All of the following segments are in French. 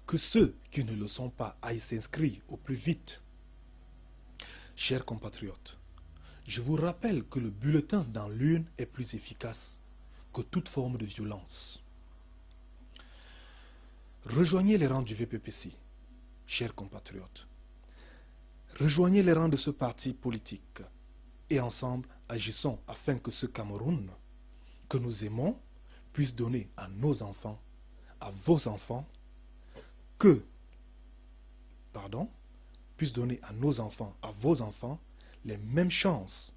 que ceux qui ne le sont pas aillent s'inscrire au plus vite. Chers compatriotes, je vous rappelle que le bulletin dans l'urne est plus efficace que toute forme de violence. Rejoignez les rangs du VPPC, chers compatriotes. Rejoignez les rangs de ce parti politique et ensemble agissons afin que ce Cameroun que nous aimons puisse donner à nos enfants, à vos enfants, puisse donner à nos enfants, à vos enfants, les mêmes chances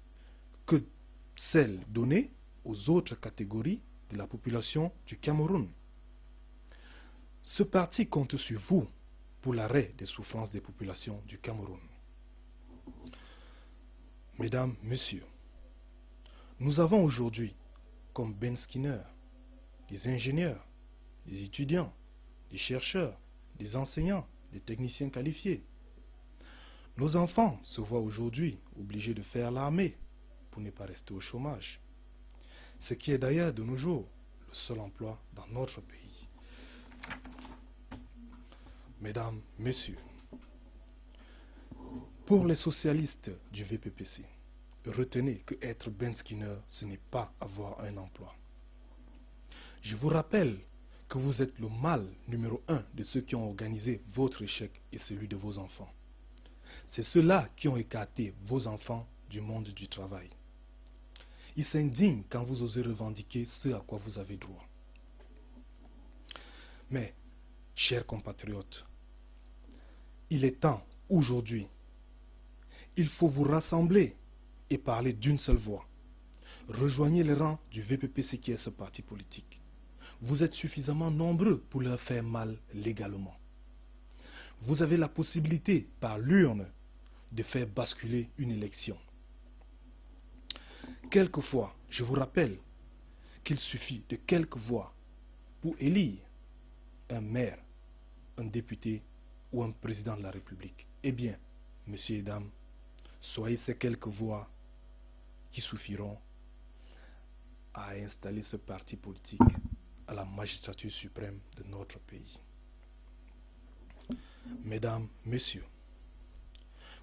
que celles données aux autres catégories de la population du Cameroun. Ce parti compte sur vous pour l'arrêt des souffrances des populations du Cameroun. Mesdames, Messieurs, nous avons aujourd'hui, comme Ben Skinner, des ingénieurs, des étudiants, des chercheurs, des enseignants, des techniciens qualifiés. Nos enfants se voient aujourd'hui obligés de faire l'armée pour ne pas rester au chômage, ce qui est d'ailleurs de nos jours le seul emploi dans notre pays. Mesdames, Messieurs, pour les socialistes du VPPC, retenez que être Ben Skinner, ce n'est pas avoir un emploi. Je vous rappelle que vous êtes le mal numéro 1 de ceux qui ont organisé votre échec et celui de vos enfants. C'est ceux-là qui ont écarté vos enfants du monde du travail. Ils s'indignent quand vous osez revendiquer ce à quoi vous avez droit. Mais, chers compatriotes, il est temps, aujourd'hui, il faut vous rassembler et parler d'une seule voix. Rejoignez les rangs du VPPC qui est ce parti politique. Vous êtes suffisamment nombreux pour leur faire mal légalement. Vous avez la possibilité, par l'urne, de faire basculer une élection. Quelquefois, je vous rappelle qu'il suffit de quelques voix pour élire un maire, un député ou un président de la République. Eh bien, messieurs et dames, soyez ces quelques voix qui suffiront à installer ce parti politique à la magistrature suprême de notre pays. Mesdames, Messieurs,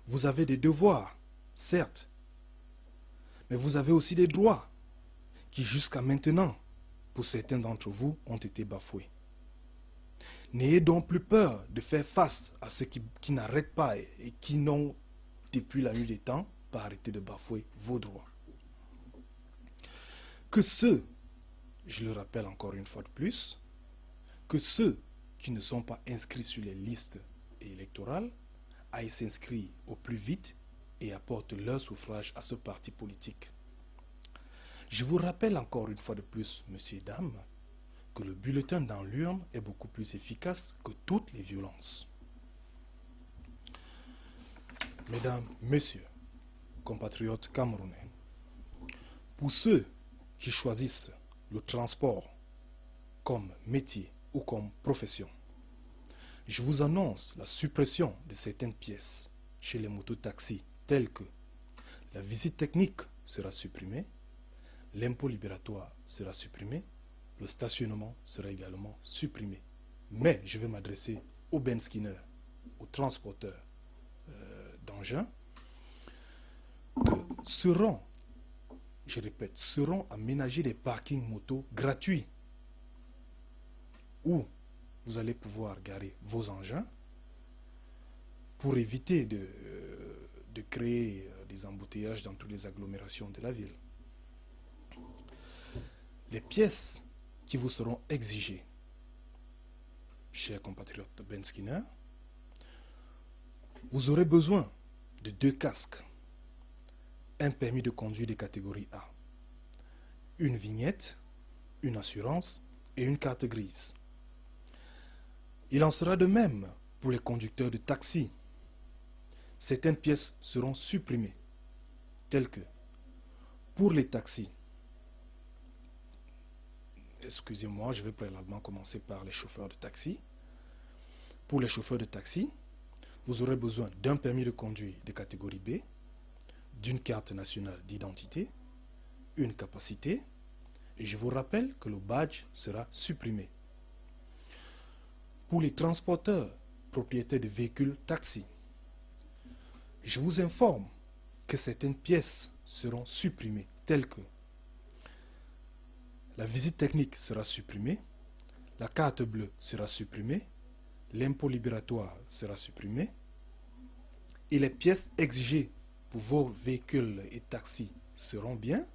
vous avez des devoirs, certes, mais vous avez aussi des droits qui jusqu'à maintenant, pour certains d'entre vous, ont été bafoués. N'ayez donc plus peur de faire face à ceux qui n'arrêtent pas et qui n'ont, depuis la nuit des temps, pas arrêté de bafouer vos droits. Que ceux, je le rappelle encore une fois de plus, que ceux qui ne sont pas inscrits sur les listes électorales aillent s'inscrire au plus vite et apportent leur suffrage à ce parti politique. Je vous rappelle encore une fois de plus, messieurs et dames, que le bulletin dans l'urne est beaucoup plus efficace que toutes les violences. Mesdames, Messieurs, compatriotes camerounais, pour ceux qui choisissent le transport comme métier ou comme profession, je vous annonce la suppression de certaines pièces chez les mototaxis telles que la visite technique sera supprimée, l'impôt libératoire sera supprimé, le stationnement sera également supprimé. Mais je vais m'adresser aux Ben Skinner, aux transporteurs d'engins, que seront, je répète, seront aménagés des parkings moto gratuits où vous allez pouvoir garer vos engins pour éviter de créer des embouteillages dans toutes les agglomérations de la ville. Les pièces qui vous seront exigées, chers compatriotes Ben Skinner, vous aurez besoin de 2 casques, un permis de conduire de catégorie A, une vignette, une assurance et une carte grise. Il en sera de même pour les conducteurs de taxi. Certaines pièces seront supprimées, telles que pour les taxis, excusez-moi, je vais préalablement commencer par les chauffeurs de taxi. Pour les chauffeurs de taxi, vous aurez besoin d'un permis de conduire de catégorie B, d'une carte nationale d'identité, une capacité, et je vous rappelle que le badge sera supprimé. pour les transporteurs propriétaires de véhicules taxis. Je vous informe que certaines pièces seront supprimées, telles que la visite technique sera supprimée, la carte bleue sera supprimée, l'impôt libératoire sera supprimé et les pièces exigées pour vos véhicules et taxis seront bien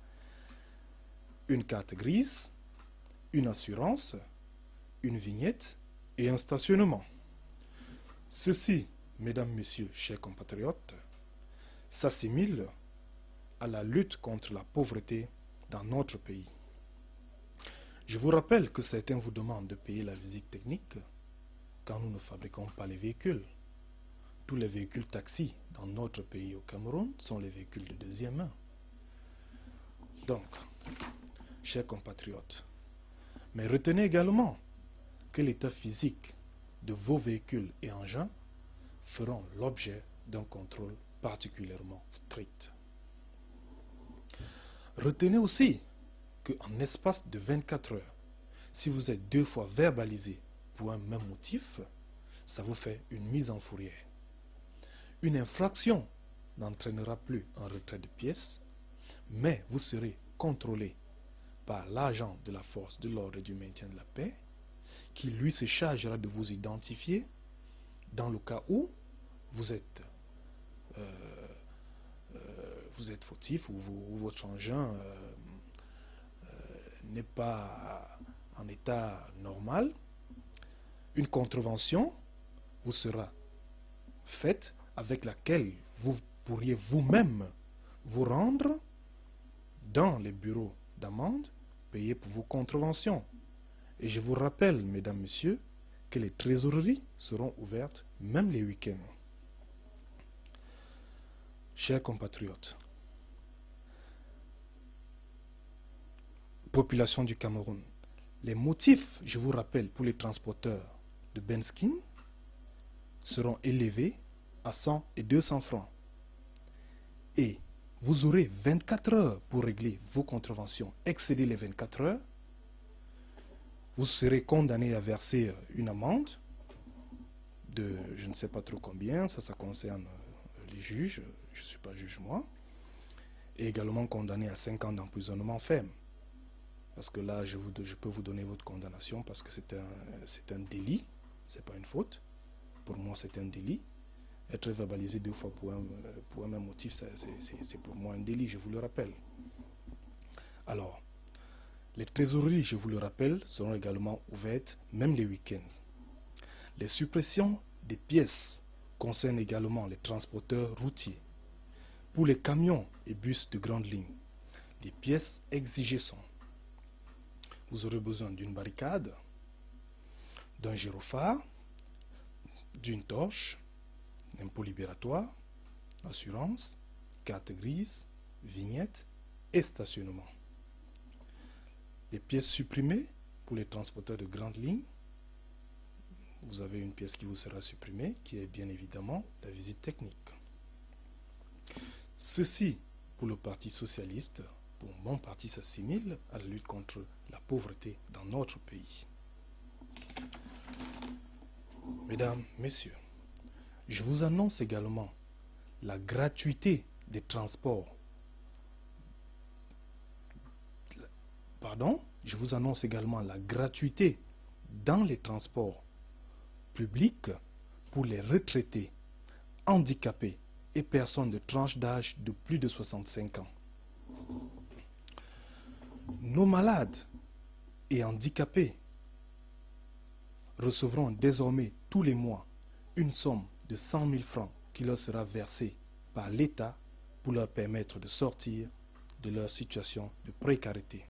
une carte grise, une assurance, une vignette et un stationnement. Ceci, mesdames, messieurs, chers compatriotes, s'assimile à la lutte contre la pauvreté dans notre pays. Je vous rappelle que certains vous demandent de payer la visite technique quand nous ne fabriquons pas les véhicules. Tous les véhicules taxis dans notre pays au Cameroun sont les véhicules de deuxième main. Donc, chers compatriotes, mais retenez également que l'état physique de vos véhicules et engins feront l'objet d'un contrôle particulièrement strict. Retenez aussi qu'en espace de 24 heures, si vous êtes 2 fois verbalisé pour un même motif, ça vous fait une mise en fourrière. Une infraction n'entraînera plus un retrait de pièces, mais vous serez contrôlé par l'agent de la force de l'ordre et du maintien de la paix, qui lui se chargera de vous identifier dans le cas où vous êtes fautif ou votre engin n'est pas en état normal. Une contravention vous sera faite avec laquelle vous pourriez vous-même vous rendre dans les bureaux d'amende, payer pour vos contraventions. Et je vous rappelle, mesdames, messieurs, que les trésoreries seront ouvertes même les week-ends. Chers compatriotes, population du Cameroun, les motifs, je vous rappelle, pour les transporteurs de Benskin seront élevés à 100 et 200 francs. Et vous aurez 24 heures pour régler vos contraventions. Excédez les 24 heures, vous serez condamné à verser une amende de je ne sais pas trop combien, ça concerne les juges, je ne suis pas juge moi, et également condamné à 5 ans d'emprisonnement ferme. Parce que là, je peux vous donner votre condamnation parce que c'est un délit, c'est pas une faute. Pour moi, c'est un délit. Être verbalisé 2 fois pour un même motif, c'est pour moi un délit, je vous le rappelle. Alors, les trésoreries, je vous le rappelle, seront également ouvertes, même les week-ends. Les suppressions des pièces concernent également les transporteurs routiers. Pour les camions et bus de grande ligne, les pièces exigées sont: vous aurez besoin d'une barricade, d'un gyrophare, d'une torche, impôt libératoire, assurance, carte grise, vignette et stationnement. Les pièces supprimées pour les transporteurs de grande ligne, vous avez une pièce qui vous sera supprimée, qui est bien évidemment la visite technique. Ceci, pour le Parti socialiste, pour mon parti, s'assimile à la lutte contre la pauvreté dans notre pays. Mesdames, Messieurs, je vous annonce également la gratuité des transports. Je vous annonce également la gratuité dans les transports publics pour les retraités, handicapés et personnes de tranche d'âge de plus de 65 ans. Nos malades et handicapés recevront désormais tous les mois une somme de 100 000 francs qui leur sera versée par l'État pour leur permettre de sortir de leur situation de précarité.